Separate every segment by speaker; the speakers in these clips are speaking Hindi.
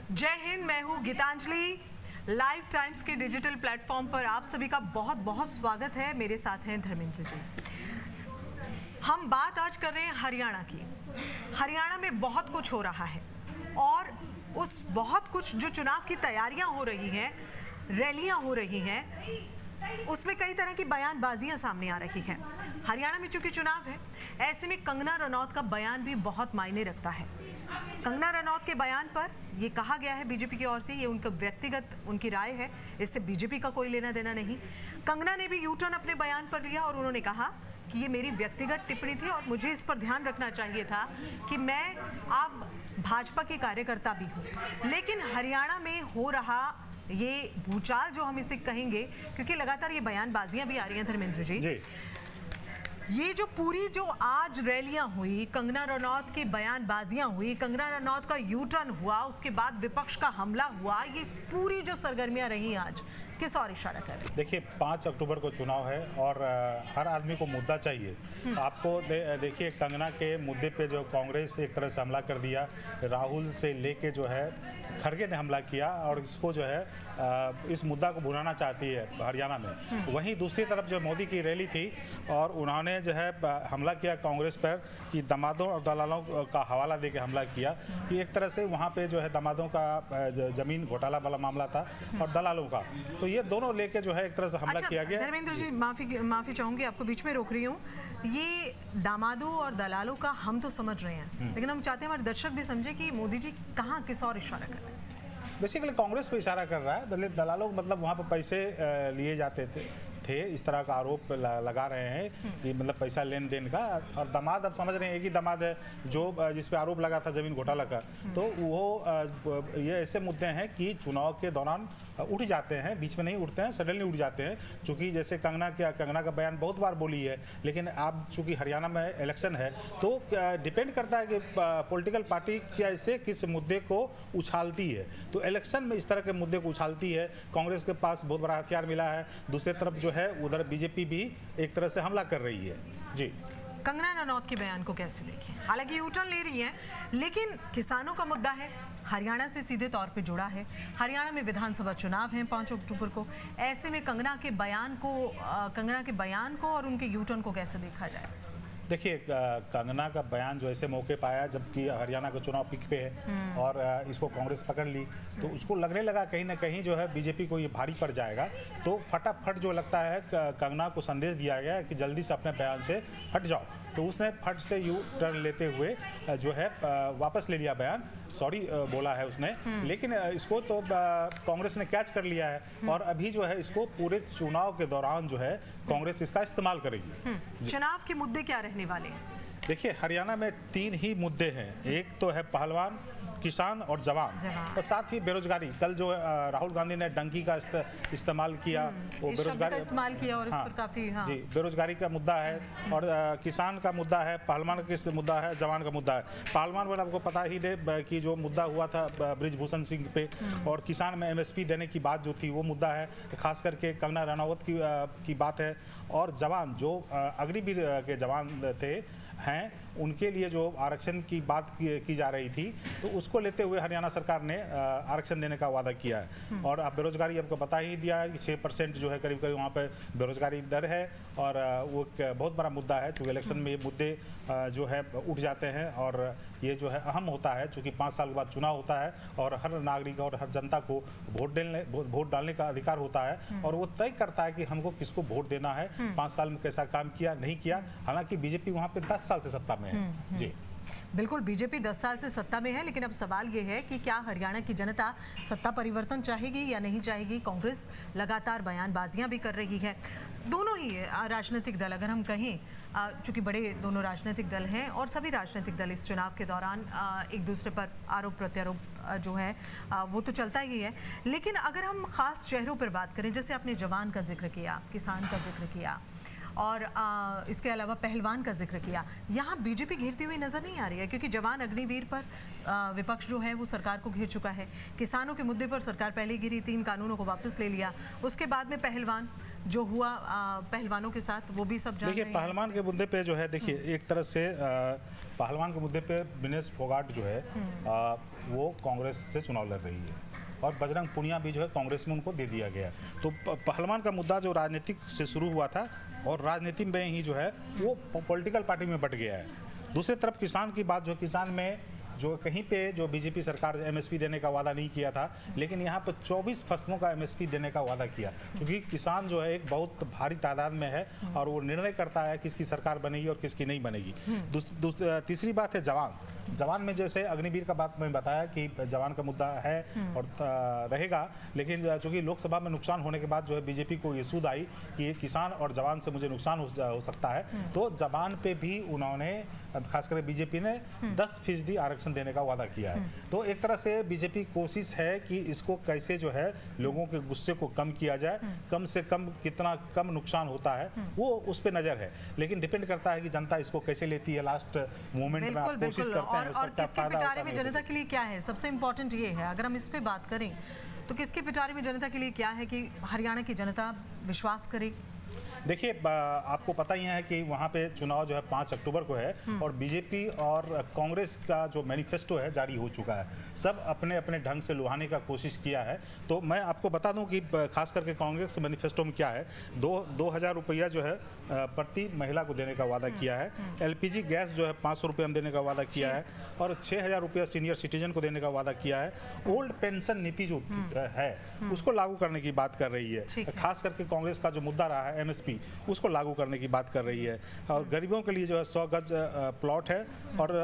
Speaker 1: जय हिंद, मैं हूँ गीतांजलि। लाइव टाइम्स के डिजिटल प्लेटफॉर्म पर आप सभी का बहुत बहुत स्वागत है। मेरे साथ हैं धर्मेंद्र जी। हम बात आज कर रहे हैं हरियाणा की। हरियाणा में बहुत कुछ हो रहा है और उस बहुत कुछ जो चुनाव की तैयारियां हो रही हैं, रैलियां हो रही हैं, उसमें कई तरह की बयानबाजियां सामने आ रही हैं। हरियाणा में चूंकि चुनाव है, ऐसे में कंगना रनौत का बयान भी बहुत मायने रखता है। कंगना रनौत के बयान पर ये कहा गया है बीजेपी की ओर से, ये उनका व्यक्तिगत उनकी राय है, इससे बीजेपी का कोई लेना देना नहीं। कंगना ने भी यू टर्न अपने बयान पर लिया और उन्होंने कहा कि ये मेरी व्यक्तिगत टिप्पणी थी और मुझे इस पर ध्यान रखना चाहिए था कि मैं अब भाजपा की कार्यकर्ता भी हूँ। लेकिन हरियाणा में हो रहा ये भूचाल जो हम इसे कहेंगे, क्योंकि लगातार ये बयानबाजियां भी आ रही हैं धर्मेंद्र जी, ये जो पूरी जो आज रैलियां हुई, कंगना रनौत की बयानबाजियां हुई, कंगना रनौत का यू टर्न हुआ, उसके बाद विपक्ष का हमला हुआ, ये पूरी जो सरगर्मियां रही आज किस और इशारा कर रही है?
Speaker 2: देखिए 5 अक्टूबर को चुनाव है और हर आदमी को मुद्दा चाहिए। आपको देखिए कंगना के मुद्दे पे जो कांग्रेस एक तरह से हमला कर दिया, राहुल से लेके जो है खड़गे ने हमला किया और इसको जो है इस मुद्दा को भुनाना चाहती है हरियाणा में। वहीं दूसरी तरफ जो मोदी की रैली थी और उन्होंने जो है हमला किया कांग्रेस पर कि दामादों और दलालों का हवाला दे के हमला किया कि एक तरह से वहाँ पे जो है दामादों का जमीन घोटाला वाला मामला था और दलालों का, तो ये दोनों लेके जो है एक तरह से हमला किया गया।
Speaker 1: धर्मेंद्र जी माफी चाहूंगी, आपको बीच में रोक रही हूँ। ये दामादों और दलालों का हम तो समझ रहे हैं, लेकिन हम चाहते हैं हमारे दर्शक भी समझे कि मोदी जी कहाँ किस और इशारा कर रहे हैं।
Speaker 2: बेसिकली कांग्रेस पे इशारा कर रहा है। दलालों मतलब वहाँ पर पैसे लिए जाते थे, इस तरह का आरोप लगा रहे हैं कि मतलब पैसा लेन देन का। और दामाद अब समझ रहे हैं, एक ही दामाद है जो जिस पे आरोप लगा था जमीन घोटाला का, तो वो ये ऐसे मुद्दे हैं कि चुनाव के दौरान उठ जाते हैं, बीच में नहीं उठते हैं, सडनली उठ जाते हैं। चूंकि जैसे कंगना का बयान बहुत बार बोली है, लेकिन अब चूंकि हरियाणा में इलेक्शन है तो डिपेंड करता है कि पॉलिटिकल पार्टी कैसे किस मुद्दे को उछालती है। तो इलेक्शन में इस तरह के मुद्दे को उछालती है। कांग्रेस के पास बहुत बड़ा हथियार मिला है, दूसरी तरफ जो है उधर बीजेपी भी एक तरह से हमला कर रही है। जी,
Speaker 1: कंगना रनौत के बयान को कैसे देखें? हालांकि यू टर्न ले रही हैं, लेकिन किसानों का मुद्दा है, हरियाणा से सीधे तौर पे जुड़ा है। हरियाणा में विधानसभा चुनाव हैं 5 अक्टूबर को। ऐसे में कंगना के बयान को और उनके यू टर्न को कैसे देखा जाए?
Speaker 2: देखिए कंगना का बयान जो ऐसे मौके पर आया जबकि हरियाणा का चुनाव पिक पे है और इसको कांग्रेस पकड़ ली, तो उसको लगने लगा कहीं ना कहीं जो है बीजेपी को ये भारी पड़ जाएगा। तो फटाफट जो लगता है कंगना को संदेश दिया गया कि जल्दी से अपने बयान से हट जाओ। तो उसने फट से यू टर्न लेते हुए जो है वापस ले लिया बयान, सॉरी बोला है उसने। लेकिन इसको तो कांग्रेस ने कैच कर लिया है और अभी जो है इसको पूरे चुनाव के दौरान जो है कांग्रेस इसका इस्तेमाल करेगी।
Speaker 1: चुनाव के मुद्दे क्या रहने वाले हैं?
Speaker 2: देखिए हरियाणा में 3 ही मुद्दे हैं, एक तो है पहलवान, किसान और जवान, और साथ ही बेरोजगारी। कल जो राहुल गांधी ने डंकी का इस्तेमाल किया, वो बेरोजगारी का इस्तेमाल किया और इस पर काफी जी बेरोजगारी का मुद्दा है और किसान का मुद्दा है, पहलवान का मुद्दा है, जवान का मुद्दा है। पहलवान वाला आपको पता ही दे कि जो मुद्दा हुआ था ब्रिजभूषण सिंह पे, और किसान में MSP देने की बात जो थी वो मुद्दा है, खास करके कंगना रनौत की बात है। और जवान जो अग्निवीर के जवान थे हैं, उनके लिए जो आरक्षण की बात की जा रही थी, तो उसको लेते हुए हरियाणा सरकार ने आरक्षण देने का वादा किया है। और अब बेरोजगारी आपको बता ही दिया है कि 6% जो है करीब करीब वहाँ पे बेरोजगारी दर है और वो एक बहुत बड़ा मुद्दा है। चूँकि इलेक्शन में ये मुद्दे जो है उठ जाते हैं और ये जो है अहम होता है, चूँकि 5 साल के बाद चुनाव होता है और हर नागरिक और हर जनता को वोट डालने का अधिकार होता है और वो तय करता है कि हमको किसको वोट देना है, 5 साल में कैसा काम किया नहीं किया। हालांकि बीजेपी वहाँ पे 10 साल से सत्ता में है। जी
Speaker 1: बिल्कुल, बीजेपी 10 साल से सत्ता में है, लेकिन अब सवाल ये है कि क्या हरियाणा की जनता सत्ता परिवर्तन चाहेगी या नहीं चाहेगी? कांग्रेस लगातार बयानबाजियां भी कर रही है। दोनों ही राजनीतिक दल, अगर हम कहें, चूंकि बड़े दोनों राजनीतिक दल हैं और सभी राजनीतिक दल इस चुनाव के दौरान एक दूसरे पर आरोप प्रत्यारोप जो है वो तो चलता ही है। लेकिन अगर हम खास चेहरों पर बात करें, जैसे आपने जवान का जिक्र किया, किसान का जिक्र किया, और इसके अलावा पहलवान का जिक्र किया। यहाँ बीजेपी घेरती हुई नजर नहीं आ रही है, क्योंकि जवान अग्निवीर पर विपक्ष जो है वो सरकार को घेर चुका है। किसानों के मुद्दे पर सरकार पहले ही घिरी, 3 कानूनों को वापस ले लिया। उसके बाद में पहलवान जो हुआ पहलवानों के साथ, वो भी सब जान रहे हैं।
Speaker 2: देखिए पहलवान के मुद्दे पे जो है, देखिए एक तरह से पहलवान के मुद्दे पे विनेश फोगाट जो है वो कांग्रेस से चुनाव लड़ रही है और बजरंग पुनिया भी जो है कांग्रेस में उनको दे दिया गया। तो पहलवान का मुद्दा जो राजनीतिक से शुरू हुआ था और राजनीति में ही जो है वो पॉलिटिकल पार्टी में बट गया है। दूसरी तरफ किसान की बात, जो किसान में जो कहीं पे जो बीजेपी सरकार एमएसपी देने का वादा नहीं किया था, लेकिन यहाँ पर 24 फसलों का एमएसपी देने का वादा किया, क्योंकि किसान जो है एक बहुत भारी तादाद में है और वो निर्णय करता है किसकी सरकार बनेगी और किसकी नहीं बनेगी। तीसरी बात है जवान में जैसे अग्निवीर का बात मैं बताया कि जवान का मुद्दा है और रहेगा, लेकिन चूंकि लोकसभा में नुकसान होने के बाद जो है बीजेपी को ये सूद आई कि ये किसान और जवान से मुझे नुकसान हो सकता है, तो जवान पे भी उन्होंने खासकर बीजेपी ने 10% आरक्षण देने का वादा किया है। तो एक तरह से बीजेपी कोशिश है कि इसको कैसे जो है लोगों के गुस्से को कम किया जाए, कम से कम कितना कम नुकसान होता है वो उस पर नजर है, लेकिन डिपेंड करता है कि जनता इसको कैसे लेती है। लास्ट मोमेंट में आप कोशिश करते हैं
Speaker 1: और किसके पिटारे में जनता के लिए क्या है, सबसे इम्पोर्टेंट ये है। अगर हम इस पे बात करें तो किसके पिटारे में जनता के लिए क्या है कि हरियाणा की जनता विश्वास करे।
Speaker 2: देखिए आपको पता ही है कि वहाँ पे चुनाव जो है 5 अक्टूबर को है और बीजेपी और कांग्रेस का जो मैनिफेस्टो है जारी हो चुका है। सब अपने अपने ढंग से लुभाने का कोशिश किया है। तो मैं आपको बता दूं कि खास करके कांग्रेस मैनिफेस्टो में क्या है, 2000 रुपया जो है प्रति महिला को देने का वादा किया है। LPG गैस जो है 500 रुपये में देने का वादा किया है और 6000 रुपया सीनियर सिटीजन को देने का वादा किया है। ओल्ड पेंशन नीति जो है उसको लागू करने की बात कर रही है। खास करके कांग्रेस का जो मुद्दा रहा है MSP, उसको लागू करने की बात कर रही है। और गरीबों के लिए जो है 100 गज प्लॉट है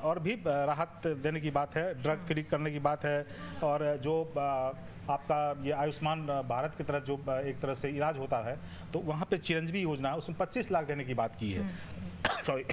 Speaker 2: और भी राहत देने की बात है, ड्रग फ्री करने की बात है। और जो आपका ये आयुष्मान भारत की तरह जो एक तरह से इलाज होता है, तो वहाँ पे चिरंजीवी योजना है, उसमें 25 लाख देने की बात की है। सॉरी।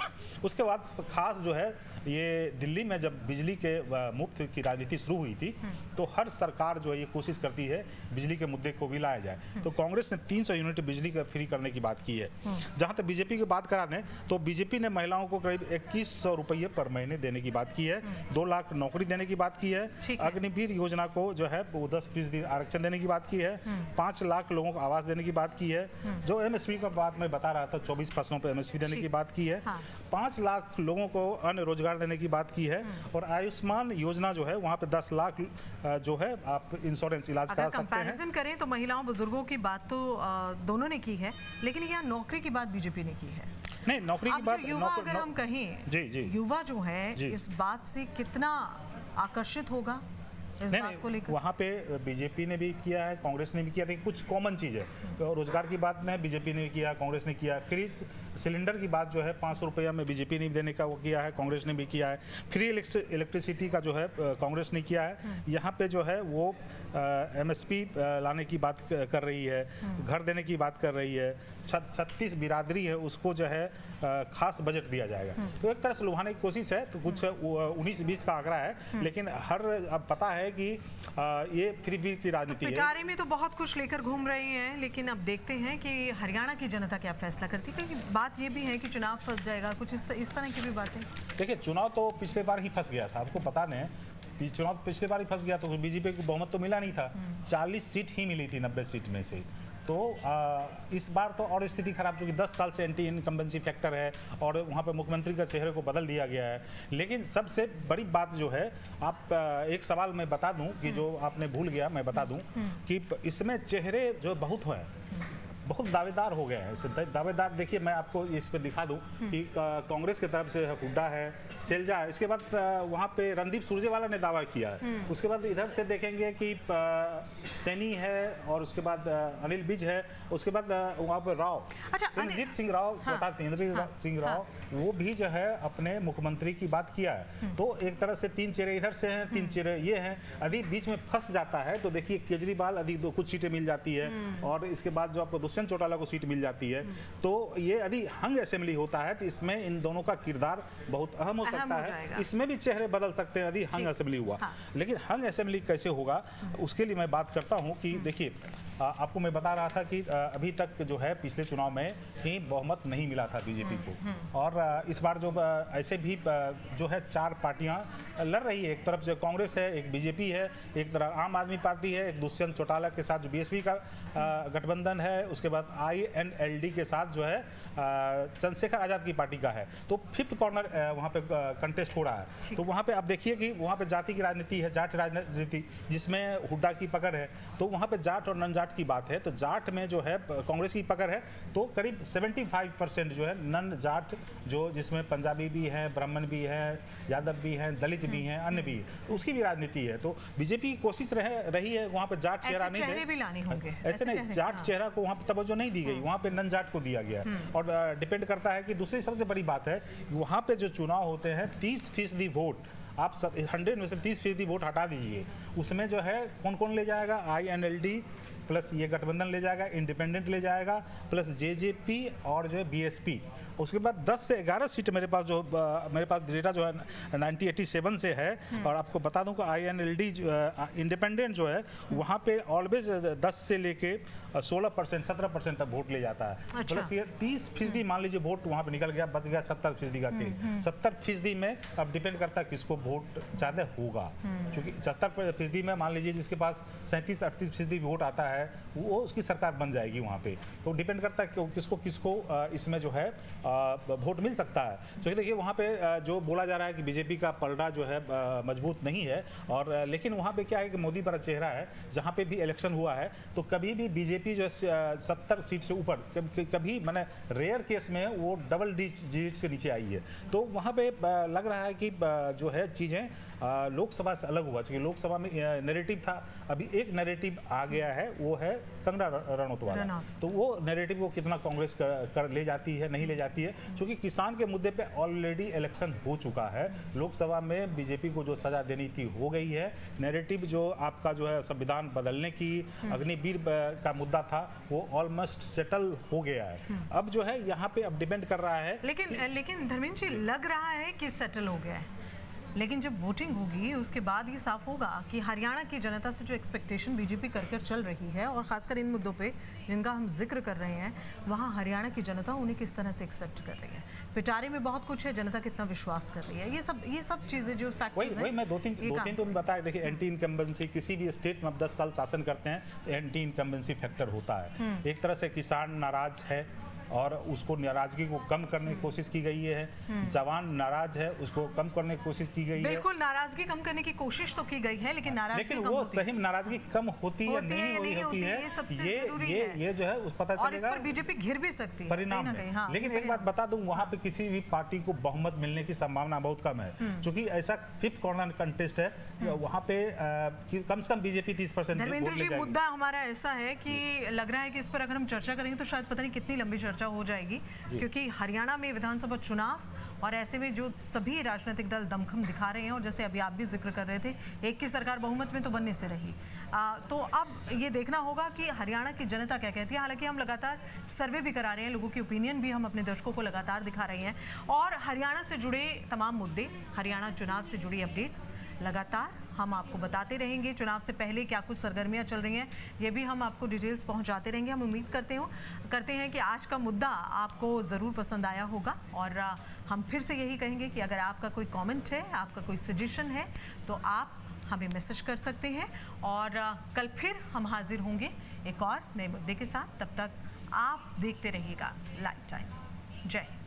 Speaker 2: उसके बाद खास जो है ये दिल्ली में जब बिजली के मुफ्त की राजनीति शुरू हुई थी, तो हर सरकार जो है ये कोशिश करती है बिजली के मुद्दे को भी लाया जाए। तो कांग्रेस ने 300 यूनिट बिजली का फ्री करने की बात की है। जहां तक बीजेपी की बात करा दें तो बीजेपी ने महिलाओं को करीब 2100 रुपये पर महीने देने की बात की है, 2 लाख नौकरी देने की बात की है। अग्निवीर योजना को जो है वो 10% आरक्षण देने की बात की है, 5 लाख लोगों को आवास देने की बात की है। जो MSP का बात मैं बता रहा था, 24 फसलों पर MSP देने की बात की है। 5 लाख लोगों को अन्य रोजगार देने की बात की है। और आयुष्मान योजना जो है वहाँ पे 10 लाख जो है आप इंश्योरेंस इलाज करा सकते हैं।
Speaker 1: कंपैरिजन करें तो महिलाओं बुजुर्गों की बात तो दोनों ने की है, लेकिन यहाँ नौकरी की बात बीजेपी ने की है।
Speaker 2: नहीं, नौकरी की बात
Speaker 1: युवा अगर हम कहें,
Speaker 2: जी
Speaker 1: युवा जो है इस बात से कितना आकर्षित होगा इस बात को लेकर?
Speaker 2: वहाँ पे बीजेपी ने भी किया है, कांग्रेस ने भी किया, कुछ कॉमन चीज़ है। तो रोजगार की बात में बीजेपी ने भी किया, कांग्रेस ने किया। फ्री सिलेंडर की बात जो है 500 रुपया में बीजेपी ने देने का वो किया है, कांग्रेस ने भी किया है। फ्री इलेक्ट्रिसिटी का जो है कांग्रेस ने किया है। यहाँ पे जो है वो MSP लाने की बात कर रही है, घर देने की बात कर रही है। 36 बिरादरी है उसको जो है खास बजट दिया जाएगा। तो एक तरह से लुभाने की कोशिश है। तो कुछ 19-20 का आंकड़ा है, लेकिन अब पता है कि ये फ्री की राजनीति है।
Speaker 1: पिटारे में तो बहुत कुछ लेकर घूम रही हैं, लेकिन अब देखते हैं कि हरियाणा की जनता क्या फैसला करती है। क्योंकि बात ये भी है कि चुनाव फंस जाएगा, कुछ इस तरह की भी बातें।
Speaker 2: देखिए चुनाव तो पिछले बार ही फंस गया था, आपको पता नहीं, चुनाव पिछले बार ही फंस गया। तो बीजेपी को बहुमत तो मिला नहीं था, 40 सीट ही मिली थी 90 सीट में से। तो इस बार तो और स्थिति खराब, चूँकि 10 साल से एंटी इनकम्बेंसी फैक्टर है और वहाँ पे मुख्यमंत्री के चेहरे को बदल दिया गया है। लेकिन सबसे बड़ी बात जो है, आप एक सवाल मैं बता दूं कि जो आपने भूल गया, मैं बता दूं कि इसमें चेहरे जो बहुत हैं, बहुत दावेदार हो गए हैं। दावेदार देखिए, मैं आपको इस पे दिखा दूं कि कांग्रेस की तरफ से हुड्डा है, सेल्जा है, इसके बाद वहाँ पे रणदीप सुरजेवाला ने दावा किया है। उसके बाद इधर से देखेंगे कि सैनी है और उसके बाद अनिल विज है, उसके बाद वहाँ पे राव, इंद्रजीत सिंह राव, इंद्रजीत सिंह राव, वो भी जो है अपने मुख्यमंत्री की बात किया है। तो एक तरह से 3 चेहरे इधर से हैं, 3 चेहरे ये हैं। यदि बीच में फंस जाता है तो देखिए केजरीवाल यदि कुछ सीटें मिल जाती है और इसके बाद जो आपको दुष्यंत चौटाला को सीट मिल जाती है, तो ये यदि हंग असेंबली होता है तो इसमें इन दोनों का किरदार बहुत अहम हो सकता है। इसमें भी चेहरे बदल सकते हैं यदि हंग असेंबली हुआ। लेकिन हंग असेंबली कैसे होगा उसके लिए मैं बात करता हूं कि देखिए आपको मैं बता रहा था कि अभी तक जो है पिछले चुनाव में ही बहुमत नहीं मिला था बीजेपी को, और इस बार जो ऐसे भी जो है 4 पार्टियां लड़ रही है। एक तरफ जो कांग्रेस है, एक बीजेपी है, एक तरफ आम आदमी पार्टी है, एक दुष्यंत चौटाला के साथ जो बीएसपी का गठबंधन है, उसके बाद INLD के साथ जो है चंद्रशेखर आजाद की पार्टी का है। तो 5th कॉर्नर वहाँ पे कंटेस्ट हो रहा है। तो वहाँ पे आप देखिए कि वहाँ पे जाति की राजनीति है, जाट राजनीति, जिसमें हुड्डा की पकड़ है। तो वहाँ पे जाट और नन जाट की बात है, तो जाट में जो है कांग्रेस की पकड़ है, तो करीब 75% जो है नन जाट, जो जिसमें पंजाबी भी है, ब्राह्मण भी है, यादव भी है, दलित भी हैं, अन्य भी, तो उसकी भी राजनीति है। तो बीजेपी की कोशिश रही है वहाँ पे जाट चेहरा नहीं
Speaker 1: भी लाने होंगे,
Speaker 2: ऐसे नहीं, जाट चेहरा को वहाँ पे तवज्जो नहीं दी गई, वहाँ पे नन जाट को दिया गया। और डिपेंड करता है कि दूसरी सबसे बड़ी बात है, वहाँ पे जो चुनाव होते हैं 30% वोट, आप 100 में से 30% वोट हटा दीजिए, उसमें जो है कौन कौन ले जाएगा, INLD प्लस ये गठबंधन ले जाएगा, इंडिपेंडेंट ले जाएगा, प्लस JJP और जो है BSP। उसके बाद 10 से 11 सीट मेरे पास डेटा जो है 1987 से है। और आपको बता दूं कि INLD इंडिपेंडेंट जो है वहाँ पे ऑलवेज 10 से लेके 16% 17% तक वोट ले जाता है।
Speaker 1: अच्छा।
Speaker 2: प्लस ये 30% मान लीजिए वोट वहाँ पे निकल गया, बच गया 70% का खेल। 70% में अब डिपेंड करता है किसको वोट ज़्यादा होगा, क्योंकि 70% में मान लीजिए जिसके पास 37-38% वोट आता है वो उसकी सरकार बन जाएगी वहाँ पे। तो डिपेंड करता है कि किसको इसमें जो है वोट मिल सकता है। तो देखिए वहाँ पे जो बोला जा रहा है कि बीजेपी का पलड़ा जो है मजबूत नहीं है, और लेकिन वहाँ पे क्या है कि मोदी बड़ा चेहरा है, जहाँ पे भी इलेक्शन हुआ है तो कभी भी बीजेपी जो है 70 सीट से ऊपर, कभी मैंने रेयर केस में वो डबल डिजिट से नीचे आई है। तो वहाँ पे लग रहा है कि जो है चीज़ें लोकसभा से अलग हुआ, क्योंकि लोकसभा में नैरेटिव था, अभी एक नैरेटिव आ गया है, वो है कंगना रनौत वाला। तो वो नैरेटिव को कितना कांग्रेस कर ले जाती है, नहीं ले जाती है, क्योंकि किसान के मुद्दे पे ऑलरेडी इलेक्शन हो चुका है। लोकसभा में बीजेपी को जो सजा देनी थी हो गई है। नैरेटिव जो आपका जो है संविधान बदलने की, अग्निवीर का मुद्दा था, वो ऑलमोस्ट सेटल हो गया है। अब जो है यहाँ पे अब डिपेंड कर रहा है,
Speaker 1: लेकिन धर्मेंद्र जी लग रहा है कि सेटल हो गया है, लेकिन जब वोटिंग होगी उसके बाद ये साफ होगा कि हरियाणा की जनता से जो एक्सपेक्टेशन बीजेपी कर चल रही है, और खासकर इन मुद्दों पे जिनका हम जिक्र कर रहे हैं, वहाँ हरियाणा की जनता उन्हें किस तरह से एक्सेप्ट कर रही है। पिटारे में बहुत कुछ है, जनता कितना विश्वास कर रही है, ये सब चीजें जो फैक्टर्स हैं।
Speaker 2: वही मैं दो तीन तो बताया। देखिए एंटी इनकम्बेंसी, किसी भी स्टेट में आप 10 साल शासन करते हैं तो एंटी इनकम्बेंसी फैक्टर होता है। एक तरह से किसान नाराज है और उसको नाराजगी को कम करने की कोशिश की गई है। जवान नाराज है, उसको कम करने की कोशिश की गई है।
Speaker 1: बिल्कुल, नाराजगी कम करने की कोशिश तो की गई है, लेकिन
Speaker 2: वो सही नाराजगी कम होती है नहीं होती है, ये जो है उस पता चलेगा।
Speaker 1: और इस पर बीजेपी घिर भी सकती है
Speaker 2: परिणाम में। हाँ, लेकिन एक बात बता दूं, वहाँ पे किसी भी पार्टी को बहुमत मिलने की संभावना बहुत कम है, क्योंकि ऐसा 5th कॉर्नर कंटेस्ट है, वहाँ पे कम से कम बीजेपी 30%।
Speaker 1: धर्मेंद्र जी, मुद्दा हमारा ऐसा है कि लग रहा है कि इस पर अगर हम चर्चा करेंगे तो शायद पता नहीं कितनी लंबी चर्चा हो जाएगी, क्योंकि हरियाणा में विधानसभा चुनाव और ऐसे में जो सभी राजनीतिक दल दमखम दिखा रहे हैं, और जैसे अभी आप भी जिक्र कर रहे थे, एक की सरकार बहुमत में तो बनने से रही। तो अब ये देखना होगा कि हरियाणा की जनता क्या कहती है। हालांकि हम लगातार सर्वे भी करा रहे हैं, लोगों की ओपिनियन भी हम अपने दर्शकों को लगातार दिखा रहे हैं, और हरियाणा से जुड़े तमाम मुद्दे, हरियाणा चुनाव से जुड़ी अपडेट्स लगातार हम आपको बताते रहेंगे। चुनाव से पहले क्या कुछ सरगर्मियां चल रही हैं, ये भी हम आपको डिटेल्स पहुंचाते रहेंगे। हम उम्मीद करते हैं कि आज का मुद्दा आपको ज़रूर पसंद आया होगा, और हम फिर से यही कहेंगे कि अगर आपका कोई कमेंट है, आपका कोई सजेशन है, तो आप हमें मैसेज कर सकते हैं, और कल फिर हम हाजिर होंगे एक और नए मुद्दे के साथ। तब तक आप देखते रहिएगा लाइव टाइम्स। जय हिंद।